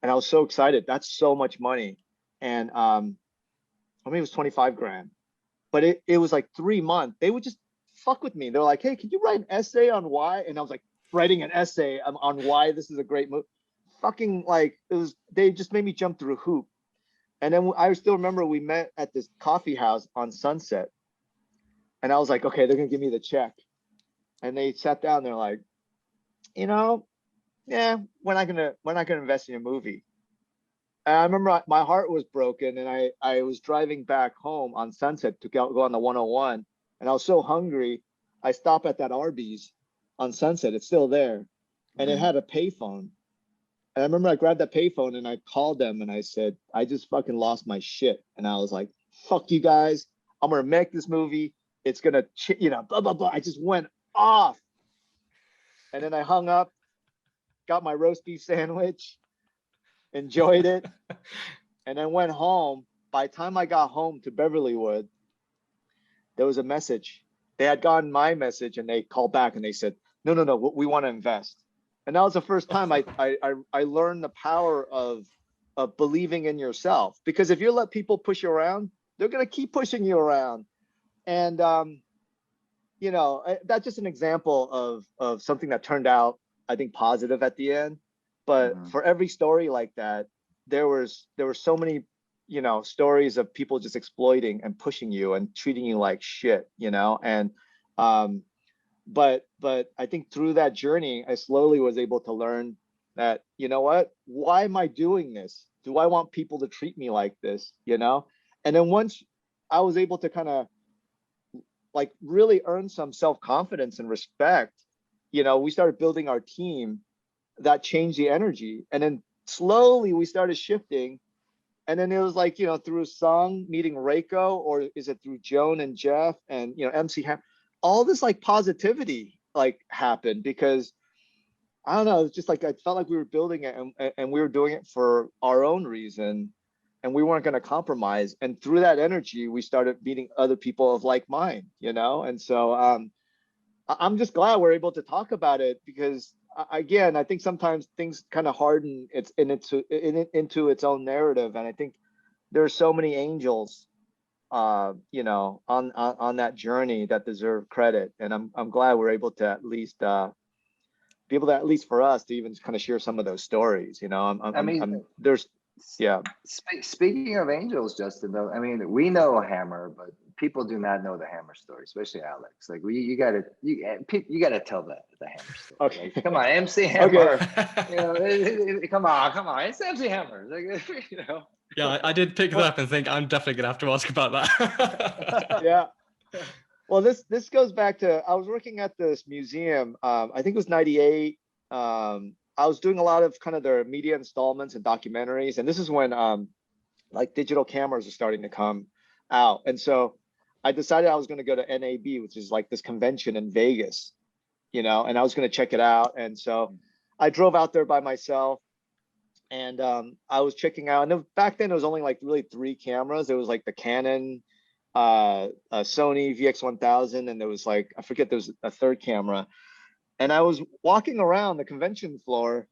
And I was so excited. That's so much money. And or maybe it was 25 grand. But it was like 3 months. They would just fuck with me. They're like, hey, can you write an essay on why? And I was like, writing an essay on why this is a great movie. Fucking they just made me jump through a hoop. And then I still remember we met at this coffee house on Sunset. And I was like, okay, they're gonna give me the check. And they sat down, they're like, yeah, we're not gonna invest in your movie. And I remember my heart was broken, and I was driving back home on Sunset to go on the 101, and I was so hungry. I stopped at that Arby's on Sunset. It's still there, and it had a payphone. And I remember I grabbed that payphone and I called them and I said, I just fucking lost my shit. And I was like, fuck you guys. I'm gonna make this movie. It's gonna, blah blah blah. I just went off, and then I hung up, got my roast beef sandwich, enjoyed it, and then went home. By the time I got home to Beverlywood, there was a message. They had gotten my message and they called back and they said, no, we want to invest. And that was the first time I learned the power of believing in yourself. Because if you let people push you around, they're going to keep pushing you around. And, that's just an example of something that turned out, I think, positive at the end. But for every story like that, there were so many, stories of people just exploiting and pushing you and treating you like shit, and but I think through that journey, I slowly was able to learn that, what, why am I doing this? Do I want people to treat me like this? And then once I was able to kind of like really earn some self-confidence and respect, we started building our team. That changed the energy. And then slowly we started shifting. And then it was like, through Sung meeting Reiko, or is it through Joan and Jeff and, MC Ham, all this like positivity like happened, because I don't know, it's just like, I felt like we were building it, and we were doing it for our own reason, and we weren't going to compromise. And through that energy, we started meeting other people of like mind, And so I'm just glad we're able to talk about it, because again, I think sometimes things kind of harden into its own narrative. And I think there are so many angels, on that journey that deserve credit. And I'm glad we're able to at least be able to, at least for us, to even kind of share some of those stories. There's, yeah. Speaking of angels, Justin, though, I mean, we know Hammer, but people do not know the Hammer story, especially Alex. Like you gotta tell the Hammer story. Okay. Like, come on, MC Hammer. You know, come on, it's MC Hammer. Like, you know. Yeah, I did pick that up and think I'm definitely gonna have to ask about that. Yeah. Well, this goes back to, I was working at this museum. I think it was 98. I was doing a lot of kind of their media installments and documentaries, and this is when like digital cameras are starting to come out. And so I decided I was going to go to NAB, which is like this convention in Vegas, you know, and I was going to check it out. And so I drove out there by myself, and I was checking out. And back then it was only like really 3 cameras. There was like the Canon, a Sony VX1000, and there was like, I forget, there was a 3rd camera. And I was walking around the convention floor,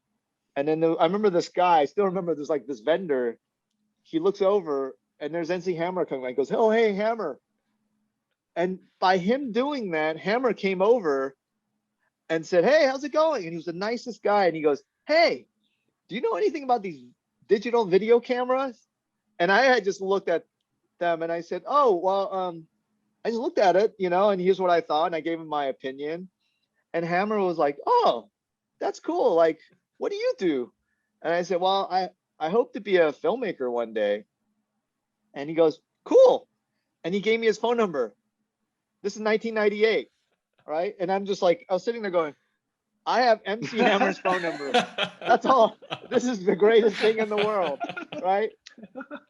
and then I remember this guy, I still remember, there's like this vendor, he looks over and there's NC Hammer coming by, and goes, "Oh, hey, Hammer." And by him doing that, Hammer came over and said, "Hey, how's it going?" And he was the nicest guy. And he goes, "Hey, do you know anything about these digital video cameras?" And I had just looked at them and I said, "Oh, well, I just looked at it, you know, and here's what I thought." And I gave him my opinion. And Hammer was like, "Oh, that's cool. Like, what do you do?" And I said, "Well, I hope to be a filmmaker one day." And he goes, "Cool." And he gave me his phone number. This is 1998, right? And I'm just like, I was sitting there going, I have MC Hammer's phone number. That's all. This is the greatest thing in the world, right?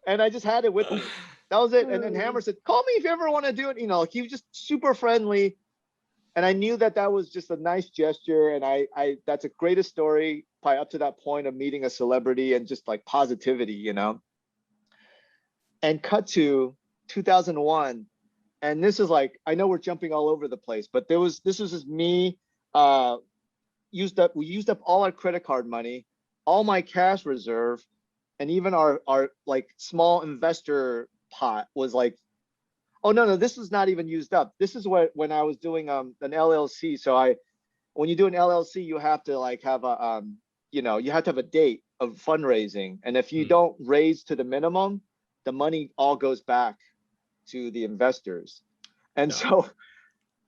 And I just had it with me. That was it. And then Hammer said, "Call me if you ever want to do it." You know, like, he was just super friendly. And I knew that that was just a nice gesture. And that's the greatest story probably up to that point of meeting a celebrity and just like positivity, you know. And cut to 2001. And this is like, I know we're jumping all over the place, but this was just me, we used up all our credit card money, all my cash reserve, and even our like small investor pot was like, oh no, this was not even used up. This is when I was doing an LLC. So when you do an LLC, you have to like have a you know, you have to have a date of fundraising. And if you don't raise to the minimum, the money all goes back to the investors. And so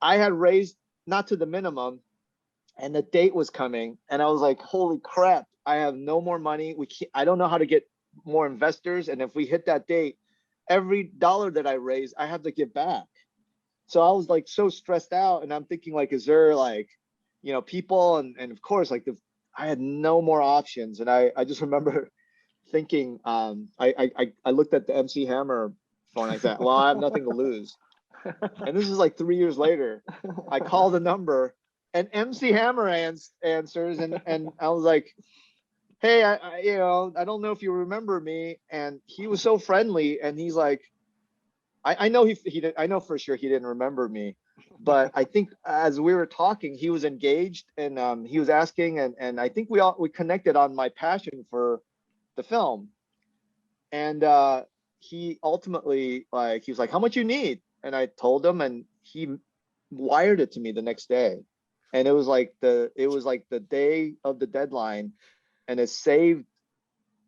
I had raised not to the minimum, and the date was coming, and I was like, holy crap, I have no more money. I don't know how to get more investors. And if we hit that date, every dollar that I raise, I have to give back. So I was like so stressed out, and I'm thinking like, is there like, you know, people, and of course, like I had no more options. And I just remember thinking, I looked at the MC Hammer phone. I said, well, I have nothing to lose. And this is like 3 years later. I called the number, and MC Hammer answers, and I was like, hey, I you know, I don't know if you remember me. And he was so friendly, and he's like, I know I know for sure he didn't remember me, but I think as we were talking, he was engaged, and he was asking, and I think we connected on my passion for the film. And he ultimately, like, he was like, how much you need? And I told him, and he wired it to me the next day. And it was like the day of the deadline, and it saved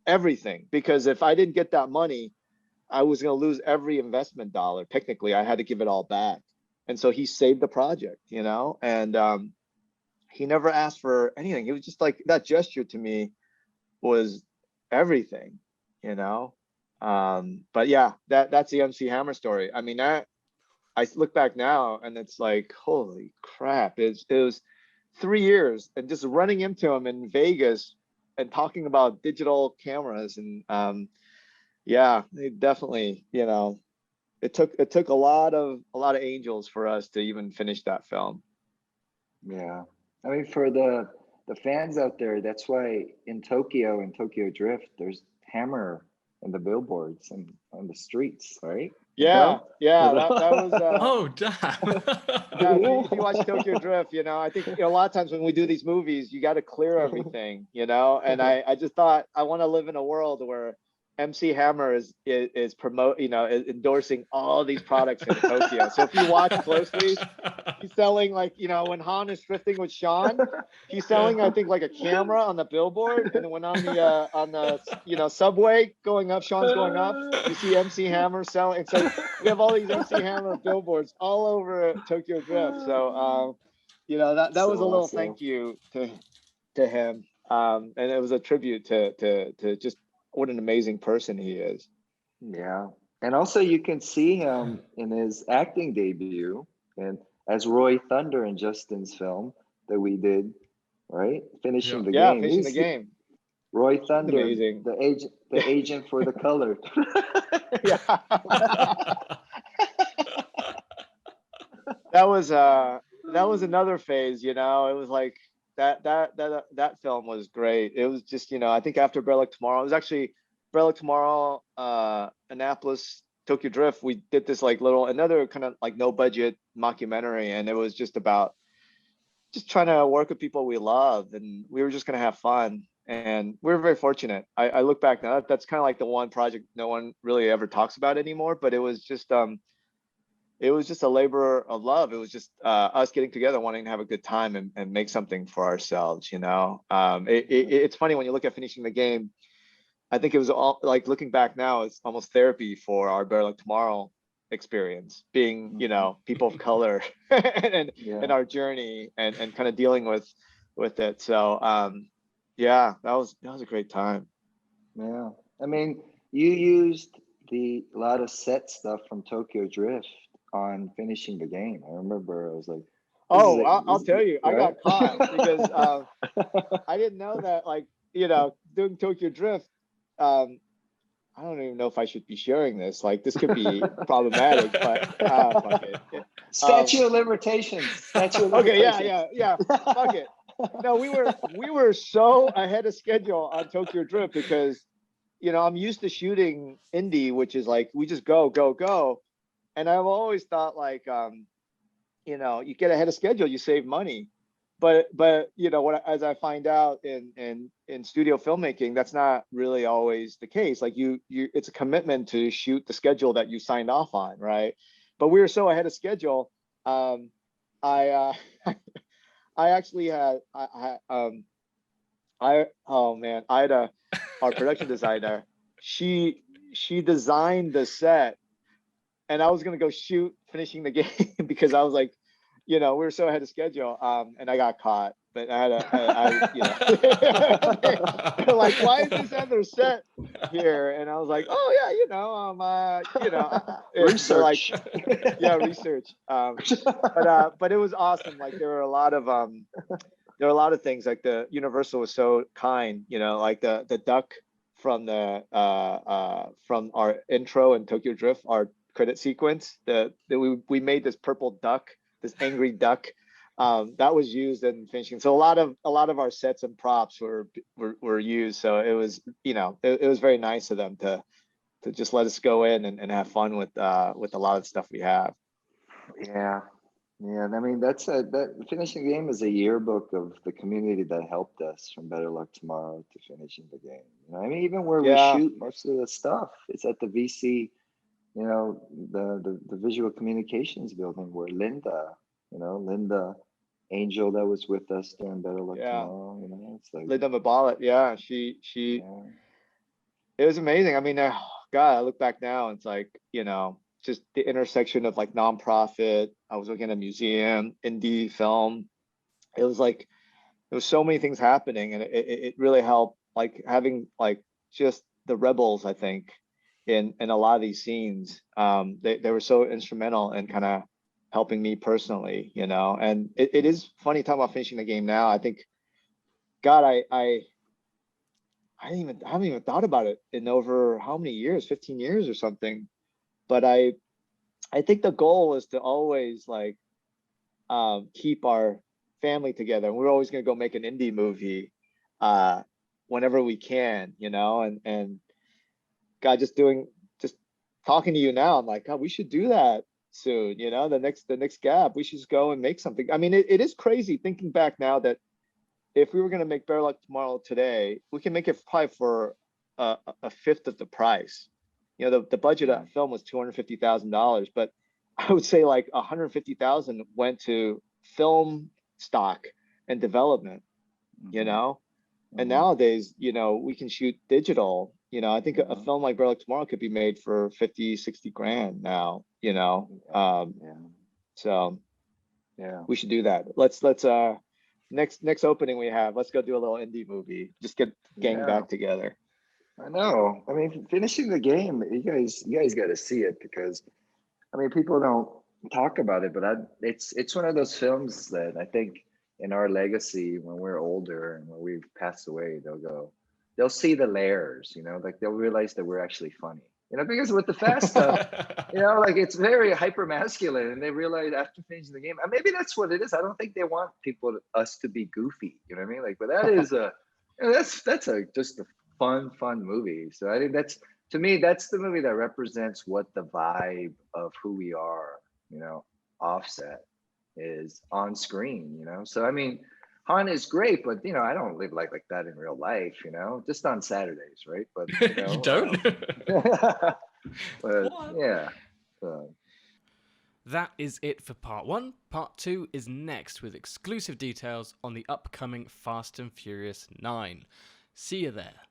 everything, because if I didn't get that money, I was going to lose every investment dollar. Technically, I had to give it all back. And so he saved the project, you know, and he never asked for anything. It was just like, that gesture to me was everything, you know. But yeah, that's the MC Hammer story. I mean, I look back now, and it's like, holy crap. It was 3 years, and just running into him in Vegas and talking about digital cameras. And yeah, it definitely, you know, it took a lot of angels for us to even finish that film. Yeah, I mean, for the fans out there, that's why in Tokyo Drift, there's Hammer in the billboards and on the streets, right? Yeah, that was. Oh, damn. Yeah, if you watch Tokyo Drift, you know, I think, you know, a lot of times when we do these movies, you got to clear everything, you know. And I just thought, I want to live in a world where MC Hammer is promote, is endorsing all these products in Tokyo. So if you watch closely, he's selling like, when Han is drifting with Sean, he's selling, I think, like a camera on the billboard. And then when on the subway going up, Sean's going up, you see MC Hammer selling. It's like we have all these MC Hammer billboards all over Tokyo Drift. So that was So a little awesome. thank you to him. And it was a tribute to just what an amazing person he is. Yeah. And also you can see him in his acting debut and as Roy Thunder in Justin's film that we did, right? Finishing the Yeah, game. finishing the He's game. Roy He's Thunder, amazing. the agent for the color. Yeah. That was another phase, It was like that film was great. It was just, I think after Bear Like Tomorrow, it was actually Bear Like Tomorrow, Annapolis, Tokyo Drift. We did this like another kind of like no budget mockumentary, and it was just about just trying to work with people we love, and we were just gonna have fun. And we were very fortunate. I look back now, that's kind of like the one project no one really ever talks about anymore, but it was just a labor of love. It was just us getting together, wanting to have a good time and make something for ourselves, It's funny when you look at finishing the game. I think it was all like looking back now, it's almost therapy for our Bear Like Tomorrow experience, being, people of color and our journey and kind of dealing with it. So yeah, that was a great time. Yeah. I mean, you used a lot of set stuff from Tokyo Drift on finishing the game. I remember I was like, Oh, I'll tell you, I right? got caught because I didn't know that, like, doing Tokyo Drift, I don't even know if I should be sharing this. Like, this could be problematic, but fuck it. Statute of limitations. Statute of Okay, limitations. yeah. Fuck it. No, we were so ahead of schedule on Tokyo Drift because, I'm used to shooting indie, which is like we just go, go, go. And I've always thought like you get ahead of schedule, you save money. But as I find out in studio filmmaking, that's not really always the case. Like you it's a commitment to shoot the schedule that you signed off on, right? But we were so ahead of schedule. I I actually had oh man, Ida, our production designer, she designed the set, and I was gonna go shoot finishing the game because I was like, we were so ahead of schedule, and I got caught. But I they're like, why is this other set here? And I was like, oh yeah, Research. They're like, yeah, research. But it was awesome. Like there were a lot of things. Like the Universal was so kind, like the duck from from our intro in Tokyo Drift, our credit sequence, that we made this purple duck, this angry duck, that was used in finishing. So a lot of our sets and props were used. So it was it was very nice of them to just let us go in and have fun with a lot of stuff we have. Yeah. And I mean that finishing the game is a yearbook of the community that helped us from Better Luck Tomorrow to finishing the game. I mean, even where we shoot most of the stuff, it's at the VC, the visual communications building where Linda Angel that was with us during Better Luck Tomorrow, it's like Linda Mabalat, yeah, she it was amazing. I mean, God, I look back now, it's like, just the intersection of like nonprofit. I was working at a museum, indie film. It was like there was so many things happening, and it really helped. Like having like just the rebels, I think, in a lot of these scenes. They were so instrumental in kind of helping me personally, And it is funny talking about finishing the game now. I think, God, I haven't even thought about it in over how many years, 15 years or something. But I think the goal is to always like keep our family together. And we're always gonna go make an indie movie whenever we can, and God, just talking to you now, I'm like, God, we should do that soon, the next gap, we should just go and make something. I mean, it is crazy thinking back now that if we were going to make Bear Luck Tomorrow today, we can make it probably for a fifth of the price. You know, the budget of that film was $250,000, but I would say like 150,000 went to film stock and development, you know? And nowadays, you know, we can shoot digital. You know, I think a film like Burlick Tomorrow could be made for 50, 60 grand now, you know? So we should do that. Let's next opening we have, let's go do a little indie movie. Just get gang back together. I know. I mean, finishing the game, you guys got to see it, because I mean, people don't talk about it, but it's one of those films that I think in our legacy, when we're older and when we've passed away, they'll see the layers, you know, like they'll realize that we're actually funny, you know, because with the fast stuff, you know, like it's very hyper masculine, and they realize after finishing the game, and maybe that's what it is. I don't think they want us to be goofy, you know what I mean? Like, but that is you know, that's just a fun movie. So I think to me, that's the movie that represents what the vibe of who we are, you know, Offset is on screen, you know? So, I mean, Han is great, but, you know, I don't live like that in real life, you know, just on Saturdays, right? But, you know, You don't? but yeah. That is it for part 1. Part 2 is next with exclusive details on the upcoming Fast and Furious 9. See you there.